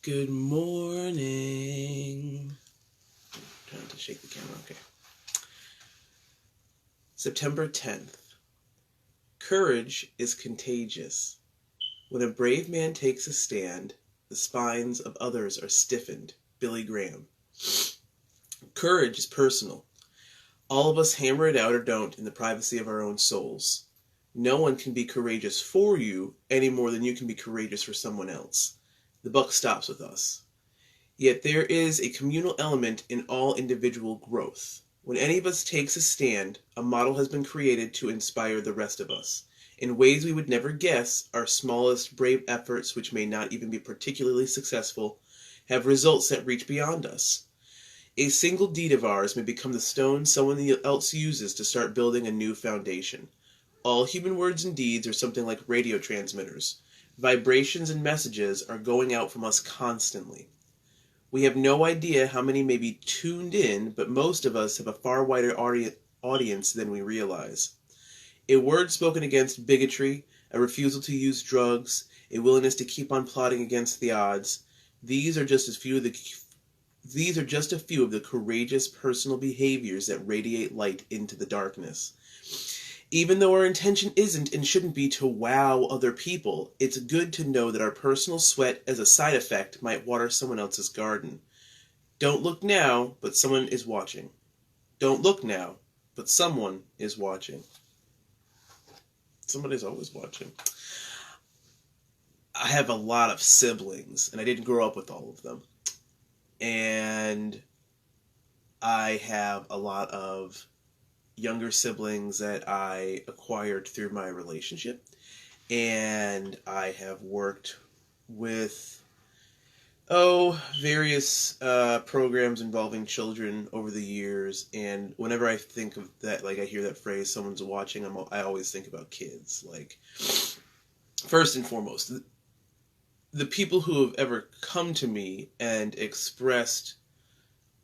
Good morning. I'm trying to shake the camera, okay. September 10th. Courage is contagious. When a brave man takes a stand, the spines of others are stiffened. Billy Graham. Courage is personal. All of us hammer it out or don't in the privacy of our own souls. No one can be courageous for you any more than you can be courageous for someone else. The buck stops with us. Yet there is a communal element in all individual growth. When any of us takes a stand, a model has been created to inspire the rest of us. In ways we would never guess, our smallest brave efforts, which may not even be particularly successful, have results that reach beyond us. A single deed of ours may become the stone someone else uses to start building a new foundation. All human words and deeds are something like radio transmitters. Vibrations and messages are going out from us constantly. We have no idea how many may be tuned in, but most of us have a far wider audience than we realize. A word spoken against bigotry, a refusal to use drugs, a willingness to keep on plotting against the odds, these are just a few of the courageous personal behaviors that radiate light into the darkness. Even though our intention isn't and shouldn't be to wow other people, it's good to know that our personal sweat as a side effect might water someone else's garden. Don't look now, but someone is watching. Don't look now, but someone is watching. Somebody's always watching. I have a lot of siblings, and I didn't grow up with all of them. And I have a lot of younger siblings that I acquired through my relationship, and I have worked with various programs involving children over the years, and whenever I think of that, like I hear that phrase, someone's watching, I always think about kids. Like, first and foremost, the people who have ever come to me and expressed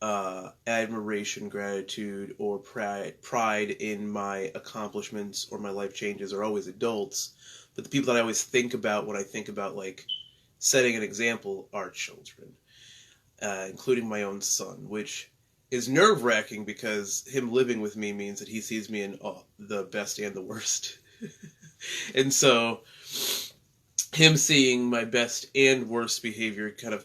admiration, gratitude, or pride in my accomplishments or my life changes are always adults, but the people that I always think about when I think about like setting an example are children, including my own son, which is nerve-wracking because him living with me means that he sees me in the best and the worst. And so him seeing my best and worst behavior kind of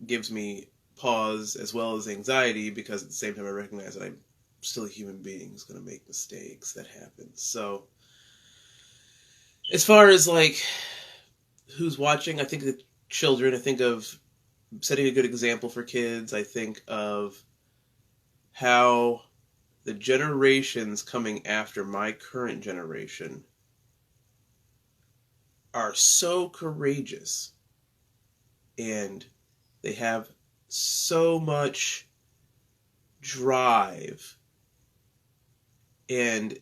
gives me pause as well as anxiety, because at the same time I recognize that I'm still a human being who's going to make mistakes. That happens. So as far as like who's watching, I think of the children. I think of setting a good example for kids. I think of how the generations coming after my current generation are so courageous, and they have so much drive, and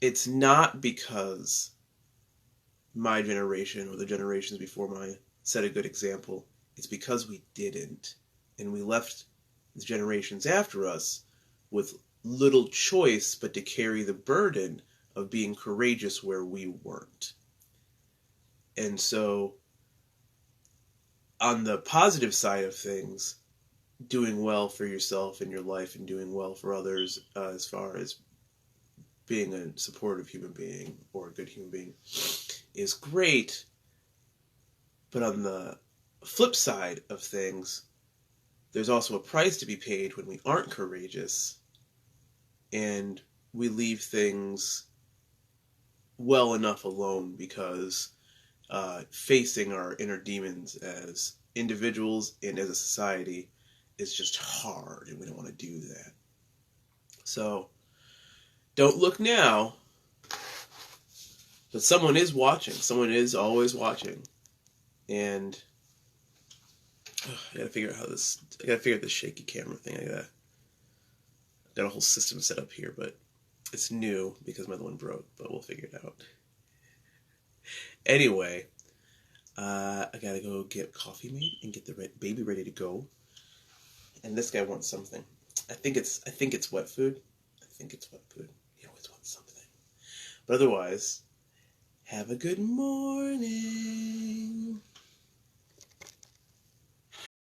it's not because my generation or the generations before mine set a good example. It's because we didn't, and we left the generations after us with little choice but to carry the burden of being courageous where we weren't. And so on the positive side of things, doing well for yourself and your life and doing well for others, as far as being a supportive human being or a good human being, is great. But on the flip side of things, there's also a price to be paid when we aren't courageous and we leave things well enough alone, because facing our inner demons as individuals and as a society is just hard, and we don't want to do that. So don't look now, but someone is watching. Someone is always watching. And I gotta figure out this shaky camera thing. I've got a whole system set up here, but it's new because my other one broke, but we'll figure it out. Anyway, I gotta go get coffee made and get the baby ready to go. And this guy wants something. I think it's wet food. He always wants something. But otherwise, have a good morning.